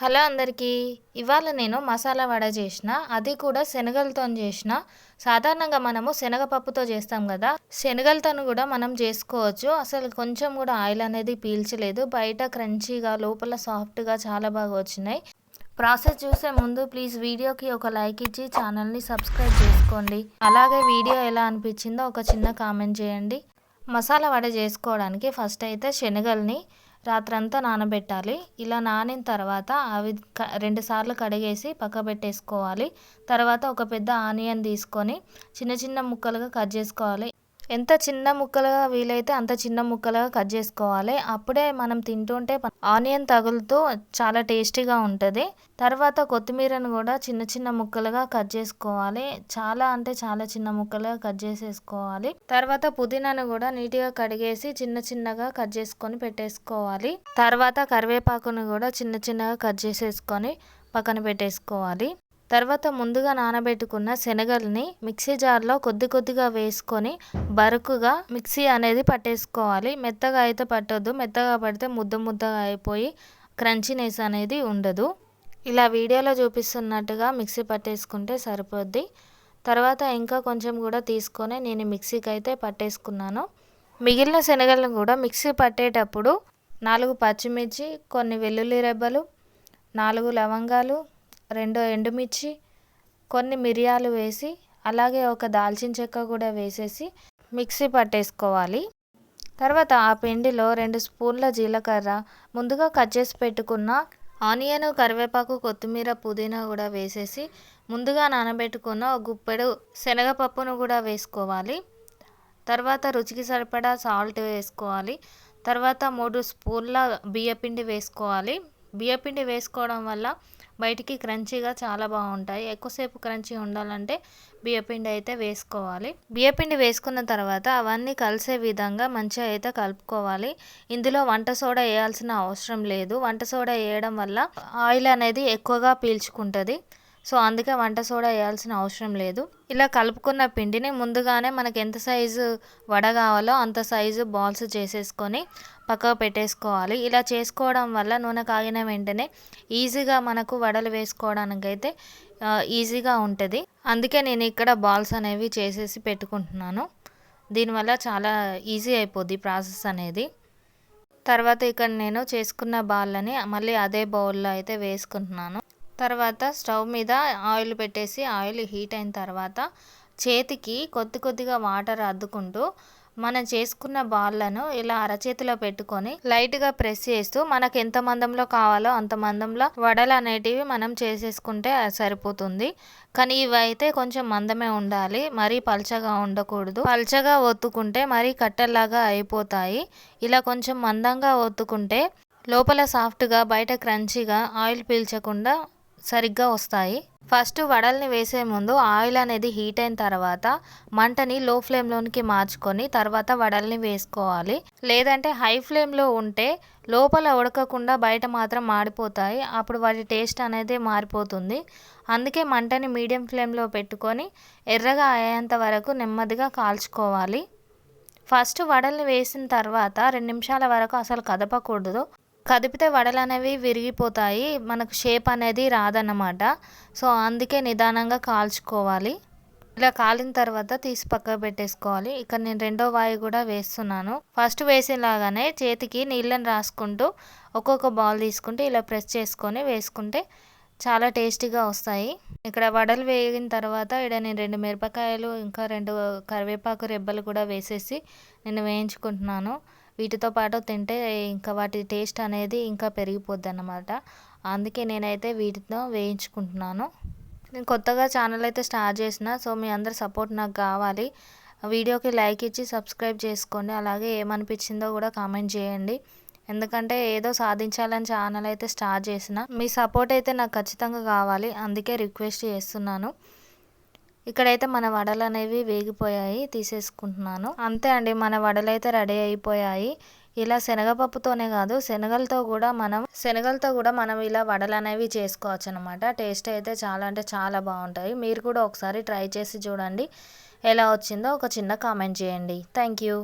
Hello అందరికీ. ఇవాళ నేను మసాలా వడ చేసిన, అది కూడా శనగలతోని చేసిన. సాధారణంగా మనము శనగపప్పుతో చేస్తాం కదా, శనగలతోని కూడా మనం చేసుకోవచ్చు. అసలు కొంచెం కూడా ఆయిల్ అనేది పీల్చలేదు. బయట క్రంచీగా, లోపల సాఫ్ట్గా చాలా బాగా వచ్చినాయి. ప్రాసెస్ చూసే ముందు ప్లీజ్ వీడియోకి ఒక లైక్ ఇచ్చి ఛానల్ని సబ్స్క్రైబ్ చేసుకోండి. అలాగే వీడియో ఎలా అనిపించిందో ఒక చిన్న కామెంట్ చేయండి. మసాలా వడ చేసుకోవడానికి ఫస్ట్ అయితే శనగల్ని రాత్రంతా నానబెట్టాలి. ఇలా నానిన తర్వాత అవి 2 సార్లు కడిగేసి పక్కబెట్టేసుకోవాలి. తర్వాత ఒక పెద్ద ఆనియన్ తీసుకొని చిన్న చిన్న ముక్కలుగా కట్ చేసుకోవాలి. ఎంత చిన్న ముక్కలుగా వీలైతే అంత చిన్న ముక్కలుగా కట్ చేసుకోవాలి. అప్పుడే మనం తింటుంటే ఆనియన్ తగులుతూ చాలా టేస్టీగా ఉంటుంది. తర్వాత కొత్తిమీరను కూడా చిన్న చిన్న ముక్కలుగా కట్ చేసుకోవాలి. చాలా అంటే చాలా చిన్న ముక్కలుగా కట్ చేసేసుకోవాలి. తర్వాత పుదీనాను కూడా నీట్గా కడిగేసి చిన్న చిన్నగా కట్ చేసుకొని పెట్టేసుకోవాలి. తర్వాత కరివేపాకును కూడా చిన్న చిన్నగా కట్ చేసేసుకొని పక్కన పెట్టేసుకోవాలి. తర్వాత ముందుగా నానబెట్టుకున్న శనగల్ని మిక్సీ జార్లో కొద్ది కొద్దిగా వేసుకొని బరుకుగా మిక్సీ అనేది పట్టేసుకోవాలి. మెత్తగా అయితే పట్టొద్దు. మెత్తగా పడితే ముద్ద ముద్దగా అయిపోయి క్రంచీనెస్ అనేది ఉండదు. ఇలా వీడియోలో చూపిస్తున్నట్టుగా మిక్సీ పట్టేసుకుంటే సరిపోద్ది. తర్వాత ఇంకా కొంచెం కూడా తీసుకొని నేను మిక్సీకి అయితే పట్టేసుకున్నాను. మిగిలిన శనగలను కూడా మిక్సీ పట్టేటప్పుడు 4 పచ్చిమిర్చి, కొన్ని వెల్లుల్లి రెబ్బలు, 4 లవంగాలు, 2 ఎండుమిర్చి, కొన్ని మిరియాలు వేసి అలాగే ఒక దాల్చిన చెక్క కూడా వేసేసి మిక్సీ పట్టేసుకోవాలి. తర్వాత ఆ పిండిలో 2 స్పూన్ల జీలకర్ర, ముందుగా కట్ చేసి పెట్టుకున్న ఆనియన్, కరివేపాకు, కొత్తిమీర, పుదీనా కూడా వేసేసి ముందుగా నానబెట్టుకున్న ఒక గుప్పెడు శనగపప్పును కూడా వేసుకోవాలి. తర్వాత రుచికి సరిపడా సాల్ట్ వేసుకోవాలి. తర్వాత 3 స్పూన్ల బియ్యపిండి వేసుకోవాలి. బియ్యపిండి వేసుకోవడం వల్ల బయటికి క్రంచీగా చాలా బాగుంటాయి. ఎక్కువసేపు క్రంచీ ఉండాలంటే బియ్యపిండి అయితే వేసుకోవాలి. బియ్యపిండి వేసుకున్న తర్వాత అవన్నీ కలిసే విధంగా మంచిగా అయితే కలుపుకోవాలి. ఇందులో వంట సోడా వేయాల్సిన అవసరం లేదు. వంట సోడా వేయడం వల్ల ఆయిల్ అనేది ఎక్కువగా పీల్చుకుంటుంది. సో అందుకే వంట సోడా వేయాల్సిన అవసరం లేదు. ఇలా కలుపుకున్న పిండిని ముందుగానే మనకు ఎంత సైజు వడ కావాలో అంత సైజు బాల్స్ చేసేసుకొని పక్కకు పెట్టేసుకోవాలి. ఇలా చేసుకోవడం వల్ల నూనె కాగిన వెంటనే ఈజీగా మనకు వడలు వేసుకోవడానికి అయితే ఈజీగా ఉంటుంది. అందుకే నేను ఇక్కడ బాల్స్ అనేవి చేసేసి పెట్టుకుంటున్నాను. దీనివల్ల చాలా ఈజీ అయిపోద్ది ప్రాసెస్ అనేది. తర్వాత ఇక్కడ నేను చేసుకున్న బాల్లని మళ్ళీ అదే బౌల్లో అయితే వేసుకుంటున్నాను. తర్వాత స్టవ్ మీద ఆయిల్ పెట్టేసి ఆయిల్ హీట్ అయిన తర్వాత చేతికి కొద్ది కొద్దిగా వాటర్ అద్దుకుంటూ మనం చేసుకున్న బాల్లను ఇలా అరచేతిలో పెట్టుకొని లైట్గా ప్రెస్ చేస్తూ మనకు ఎంత మందంలో కావాలో అంత మందంలో వడలు అనేటివి మనం చేసేసుకుంటే సరిపోతుంది. కానీ ఇవి అయితే కొంచెం మందమే ఉండాలి, మరీ పల్చగా ఉండకూడదు. పల్చగా ఒత్తుకుంటే మరీ కట్టెల్లాగా అయిపోతాయి. ఇలా కొంచెం మందంగా ఒత్తుకుంటే లోపల సాఫ్ట్గా బయట క్రంచీగా ఆయిల్ పీల్చకుండా సరిగ్గా వస్తాయి. ఫస్ట్ వడల్ని వేసే ముందు ఆయిల్ అనేది హీట్ అయిన తర్వాత మంటని లో ఫ్లేమ్లోనికి మార్చుకొని తర్వాత వడల్ని వేసుకోవాలి. లేదంటే హై ఫ్లేమ్లో ఉంటే లోపల ఉడకకుండా బయట మాత్రం మాడిపోతాయి. అప్పుడు వాటి టేస్ట్ అనేది మారిపోతుంది. అందుకే మంటని మీడియం ఫ్లేమ్లో పెట్టుకొని ఎర్రగా అయ్యేంత వరకు నెమ్మదిగా కాల్చుకోవాలి. ఫస్ట్ వడల్ని వేసిన తర్వాత 2 నిమిషాల వరకు అసలు కదపకూడదు. కదిపితే వడలు అనేవి విరిగిపోతాయి, మనకు షేప్ అనేది రాదన్నమాట. సో అందుకే నిదానంగా కాల్చుకోవాలి. ఇలా కాలిన తర్వాత తీసి పక్కకు పెట్టేసుకోవాలి. ఇక్కడ నేను రెండో వాయి కూడా వేస్తున్నాను. ఫస్ట్ వేసేలాగానే చేతికి నీళ్ళని రాసుకుంటూ ఒక్కొక్క బాల్ తీసుకుంటూ ఇలా ప్రెస్ చేసుకొని వేసుకుంటే చాలా టేస్టీగా వస్తాయి. ఇక్కడ వడలు వేగిన తర్వాత ఇక్కడ నేను 2 మిరపకాయలు ఇంకా 2 కరివేపాకు రెబ్బలు కూడా వేసేసి నేను వేయించుకుంటున్నాను. వీటితో పాటు తింటే ఇంకా వాటి టేస్ట్ అనేది ఇంకా పెరిగిపోద్ది అన్నమాట. అందుకే నేనైతే వీటితో వేయించుకుంటున్నాను. నేను కొత్తగా ఛానల్ అయితే స్టార్ట్ చేసిన, సో మీ అందరి సపోర్ట్ నాకు కావాలి. వీడియోకి లైక్ ఇచ్చి సబ్స్క్రైబ్ చేసుకోండి. అలాగే ఏమనిపించిందో కూడా కామెంట్ చేయండి. ఎందుకంటే ఏదో సాధించాలని ఛానల్ అయితే స్టార్ట్ చేసిన, మీ సపోర్ట్ అయితే నాకు ఖచ్చితంగా కావాలి. అందుకే రిక్వెస్ట్ చేస్తున్నాను. ఇక్కడైతే మన వడలు అనేవి వేగిపోయాయి, తీసేసుకుంటున్నాను. అంతే అండి, మన వడలు అయితే రెడీ అయిపోయాయి. ఇలా శనగపప్పుతోనే కాదు శనగలతో కూడా మనం ఇలా వడలు అనేవి చేసుకోవచ్చు అనమాట. టేస్ట్ అయితే చాలా అంటే చాలా బాగుంటాయి. మీరు కూడా ఒకసారి ట్రై చేసి చూడండి. ఎలా వచ్చిందో ఒక చిన్న కామెంట్ చేయండి. Thank you.